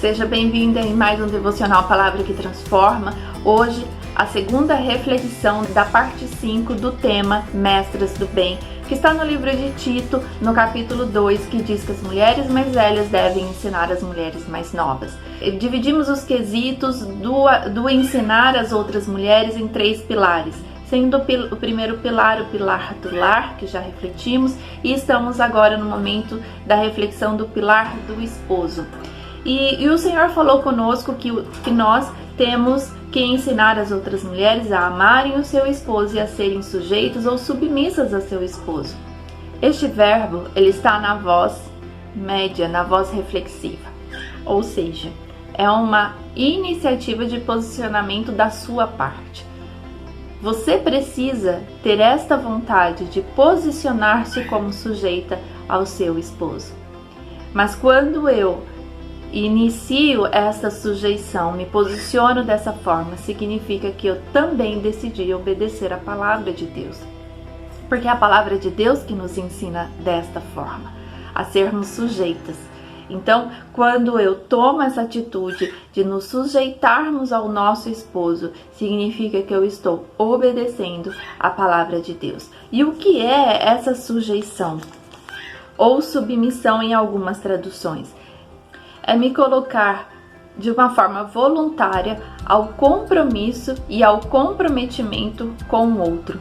Seja bem-vinda em mais um Devocional Palavra que Transforma. Hoje, a segunda reflexão da parte 5 do tema Mestras do Bem, que está no livro de Tito, no capítulo 2, que diz que as mulheres mais velhas devem ensinar as mulheres mais novas. Dividimos os quesitos do ensinar as outras mulheres em 3 pilares, sendo o primeiro pilar o pilar do lar, que já refletimos, e estamos agora no momento da reflexão do pilar do esposo. E o Senhor falou conosco que nós temos que ensinar as outras mulheres a amarem o seu esposo e a serem sujeitos ou submissas a seu esposo. Este verbo, ele está na voz média, na voz reflexiva, ou seja, é uma iniciativa de posicionamento da sua parte. Você precisa ter esta vontade de posicionar-se como sujeita ao seu esposo. Mas quando eu inicio esta sujeição, me posiciono dessa forma, significa que eu também decidi obedecer a palavra de Deus. Porque é a palavra de Deus que nos ensina desta forma, a sermos sujeitas. Então, quando eu tomo essa atitude de nos sujeitarmos ao nosso esposo, significa que eu estou obedecendo a palavra de Deus. E o que é essa sujeição? Ou submissão em algumas traduções? É me colocar de uma forma voluntária ao compromisso e ao comprometimento com o outro.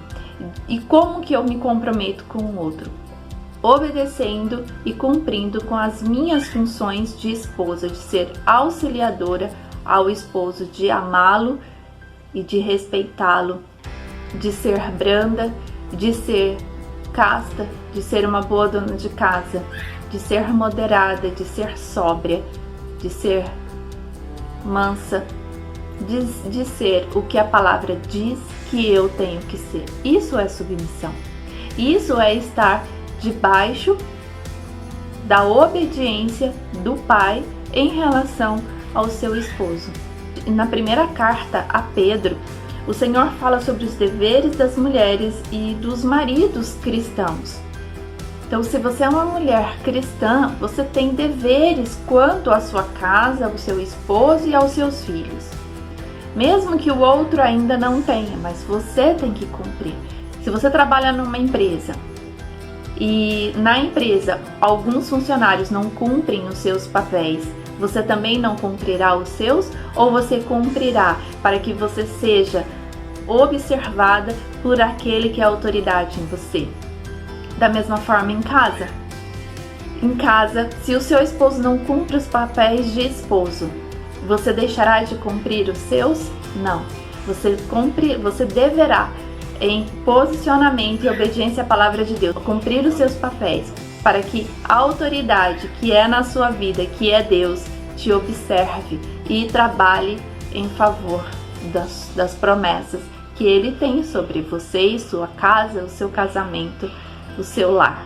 E como que eu me comprometo com o outro? Obedecendo e cumprindo com as minhas funções de esposa, de ser auxiliadora ao esposo, de amá-lo e de respeitá-lo, de ser branda, de ser casta, de ser uma boa dona de casa, de ser moderada, de ser sóbria, de ser mansa, de ser o que a palavra diz que eu tenho que ser. Isso é submissão. Isso é estar debaixo da obediência do pai em relação ao seu esposo. Na primeira carta a Pedro, o Senhor fala sobre os deveres das mulheres e dos maridos cristãos. Então, se você é uma mulher cristã, você tem deveres quanto à sua casa, ao seu esposo e aos seus filhos. Mesmo que o outro ainda não tenha, mas você tem que cumprir. Se você trabalha numa empresa e na empresa alguns funcionários não cumprem os seus papéis, você também não cumprirá os seus, ou você cumprirá para que você seja observada por aquele que é autoridade em você? Da mesma forma em casa. Em casa, se o seu esposo não cumpre os papéis de esposo, você deixará de cumprir os seus? Não. Você deverá, em posicionamento e obediência à palavra de Deus, cumprir os seus papéis, para que a autoridade que é na sua vida, que é Deus, te observe e trabalhe em favor das promessas que Ele tem sobre você e sua casa, o seu casamento, o seu lar.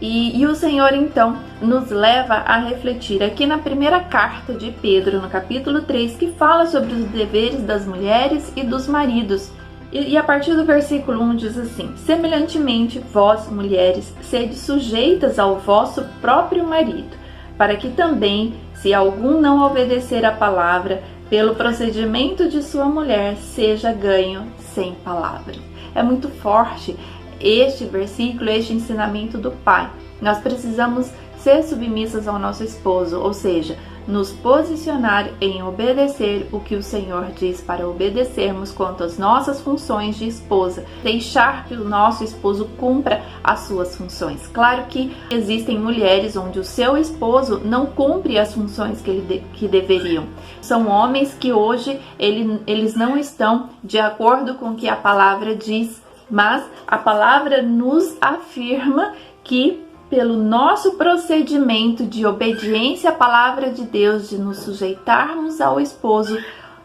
E o Senhor então nos leva a refletir aqui na primeira carta de Pedro, no capítulo 3, que fala sobre os deveres das mulheres e dos maridos. E a partir do versículo 1 diz assim: semelhantemente, vós, mulheres, sede sujeitas ao vosso próprio marido, para que também, se algum não obedecer à palavra, pelo procedimento de sua mulher, seja ganho sem palavras. É muito forte este versículo, este ensinamento do pai. Nós precisamos ser submissas ao nosso esposo, ou seja, nos posicionar em obedecer o que o Senhor diz para obedecermos quanto às nossas funções de esposa, deixar que o nosso esposo cumpra as suas funções. Claro que existem mulheres onde o seu esposo não cumpre as funções que deveriam. São homens que hoje eles não estão de acordo com o que a palavra diz, mas a palavra nos afirma que pelo nosso procedimento de obediência à palavra de Deus, de nos sujeitarmos ao esposo,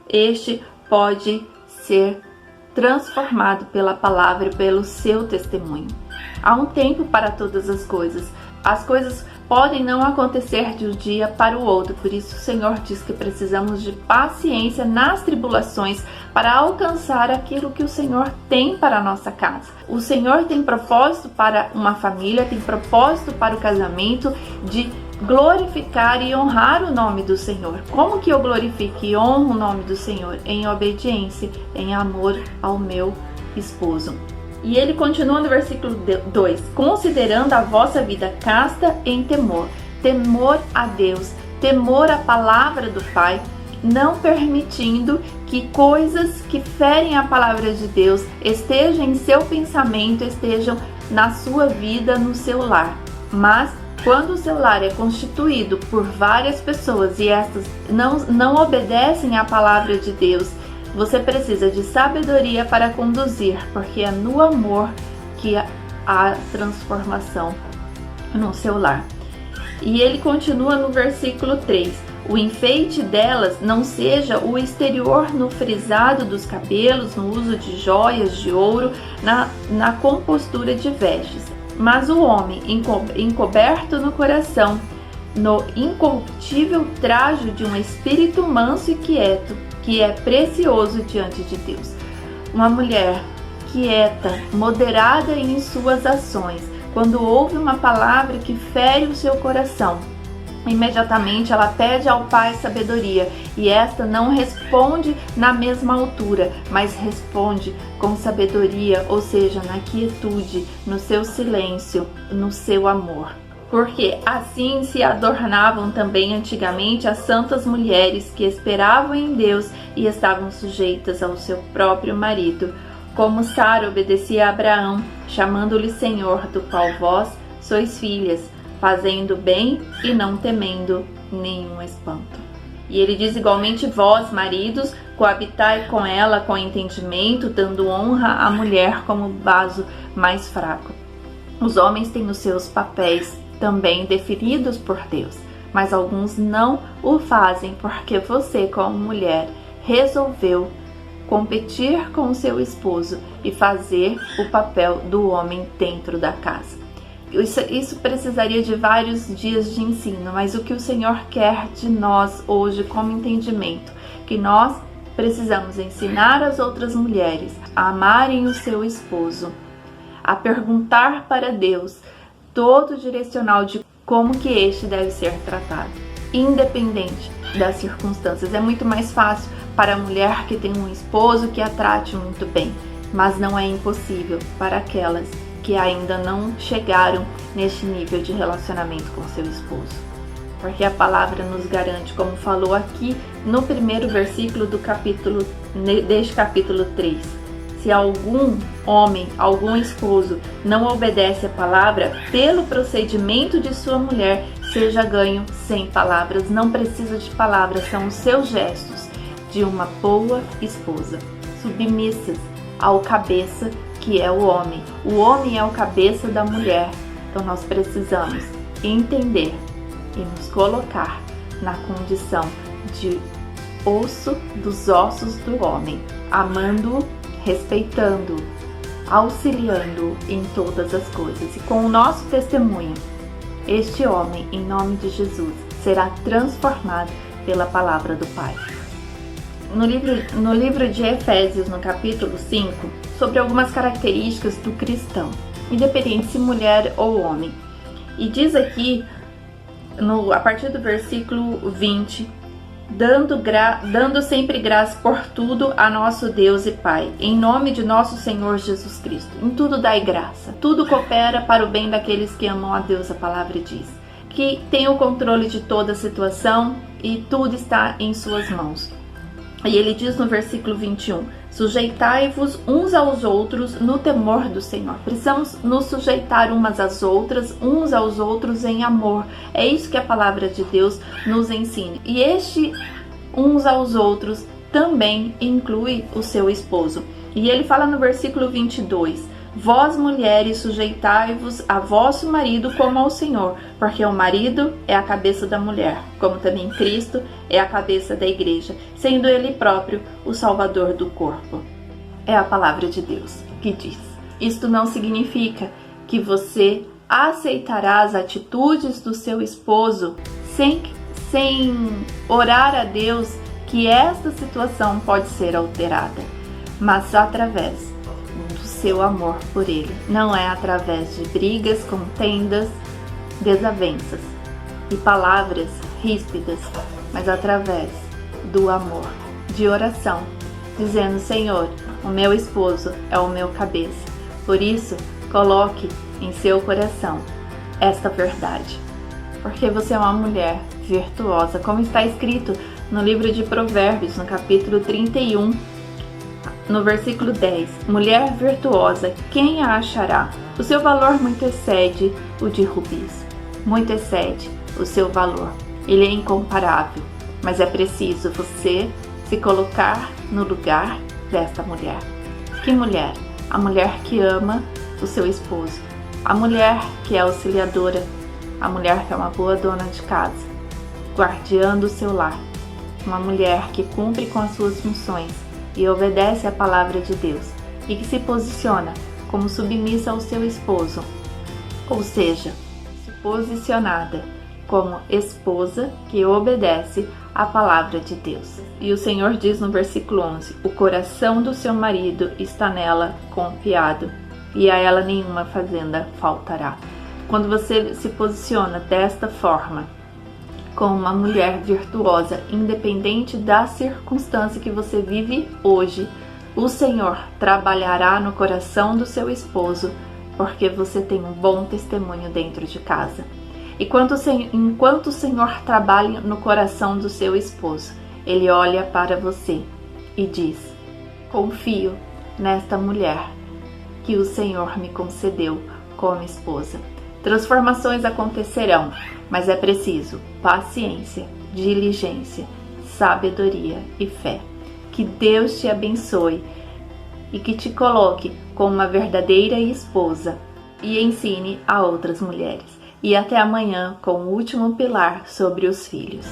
este pode ser transformado pela palavra e pelo seu testemunho. Há um tempo para todas as coisas. As coisas podem não acontecer de um dia para o outro, por isso o Senhor diz que precisamos de paciência nas tribulações para alcançar aquilo que o Senhor tem para a nossa casa. O Senhor tem propósito para uma família, tem propósito para o casamento, de glorificar e honrar o nome do Senhor. Como que eu glorifico e honro o nome do Senhor? Em obediência, em amor ao meu esposo. E ele continua no versículo 2: considerando a vossa vida casta em temor, temor a Deus, temor à palavra do Pai, não permitindo que coisas que ferem a palavra de Deus estejam em seu pensamento, estejam na sua vida, no seu lar. Mas quando o seu lar é constituído por várias pessoas e estas não obedecem à palavra de Deus, você precisa de sabedoria para conduzir, porque é no amor que há transformação no seu lar. E ele continua no versículo 3: o enfeite delas não seja o exterior no frisado dos cabelos, no uso de joias de ouro, na compostura de vestes, mas o homem encoberto no coração, no incorruptível trajo de um espírito manso e quieto, que é precioso diante de Deus. Uma mulher quieta, moderada em suas ações, quando ouve uma palavra que fere o seu coração, imediatamente ela pede ao Pai sabedoria, e esta não responde na mesma altura, mas responde com sabedoria, ou seja, na quietude, no seu silêncio, no seu amor. Porque assim se adornavam também antigamente as santas mulheres que esperavam em Deus e estavam sujeitas ao seu próprio marido, como Sara obedecia a Abraão, chamando-lhe Senhor, do qual vós sois filhas, fazendo bem e não temendo nenhum espanto. E ele diz igualmente: vós, maridos, coabitai com ela com entendimento, dando honra à mulher como vaso mais fraco. Os homens têm os seus papéis também definidos por Deus, mas alguns não o fazem porque você, como mulher, resolveu competir com o seu esposo e fazer o papel do homem dentro da casa. Isso precisaria de vários dias de ensino, mas o que o Senhor quer de nós hoje como entendimento, que nós precisamos ensinar as outras mulheres a amarem o seu esposo, a perguntar para Deus todo o direcional de como que este deve ser tratado, independente das circunstâncias. É muito mais fácil para a mulher que tem um esposo que a trate muito bem, mas não é impossível para aquelas que ainda não chegaram neste nível de relacionamento com seu esposo. Porque a palavra nos garante, como falou aqui no primeiro versículo deste capítulo 3, se algum homem, algum esposo não obedece a palavra, pelo procedimento de sua mulher, seja ganho sem palavras. Não precisa de palavras, são os seus gestos de uma boa esposa, submissas ao cabeça que é o homem. O homem é o cabeça da mulher. Então nós precisamos entender e nos colocar na condição de osso dos ossos do homem, amando-o, respeitando-o, auxiliando-o em todas as coisas. E com o nosso testemunho, este homem, em nome de Jesus, será transformado pela palavra do Pai. No livro de Efésios, no capítulo 5, sobre algumas características do cristão, independente se mulher ou homem. E diz aqui, a partir do versículo 20, dando sempre graça por tudo a nosso Deus e Pai, em nome de nosso Senhor Jesus Cristo. Em tudo dai graça, tudo coopera para o bem daqueles que amam a Deus, a palavra diz, que tem o controle de toda a situação e tudo está em suas mãos. E ele diz no versículo 21, sujeitai-vos uns aos outros no temor do Senhor. Precisamos nos sujeitar umas às outras, uns aos outros em amor. É isso que a palavra de Deus nos ensina. E este uns aos outros também inclui o seu esposo. E ele fala no versículo 22, vós mulheres sujeitai-vos a vosso marido como ao Senhor, porque o marido é a cabeça da mulher, como também Cristo é a cabeça da igreja, sendo ele próprio o salvador do corpo. É a palavra de Deus que diz. Isto não significa que você aceitará as atitudes do seu esposo sem orar a Deus que esta situação pode ser alterada, mas através do seu amor por ele. Não é através de brigas, contendas, desavenças. e palavras ríspidas, mas através do amor, de oração, dizendo: Senhor, o meu esposo é o meu cabeça. Por isso, coloque em seu coração esta verdade, porque você é uma mulher virtuosa, como está escrito no livro de Provérbios, no capítulo 31, no versículo 10. Mulher virtuosa, quem a achará? O seu valor muito excede o de rubis, muito excede o seu valor. Ele é incomparável, mas é preciso você se colocar no lugar desta mulher. Que mulher? A mulher que ama o seu esposo, a mulher que é auxiliadora, a mulher que é uma boa dona de casa, guardiã do seu lar, uma mulher que cumpre com as suas funções e obedece à palavra de Deus e que se posiciona como submissa ao seu esposo, ou seja, posicionada como esposa que obedece à palavra de Deus. E o Senhor diz no versículo 11: o coração do seu marido está nela confiado, e a ela nenhuma fazenda faltará. Quando você se posiciona desta forma, como uma mulher virtuosa, independente da circunstância que você vive hoje, o Senhor trabalhará no coração do seu esposo, porque você tem um bom testemunho dentro de casa. E enquanto o Senhor trabalha no coração do seu esposo, ele olha para você e diz: confio nesta mulher que o Senhor me concedeu como esposa. Transformações acontecerão, mas é preciso paciência, diligência, sabedoria e fé. Que Deus te abençoe e que te coloque como uma verdadeira esposa e ensine a outras mulheres. E até amanhã com o último pilar sobre os filhos.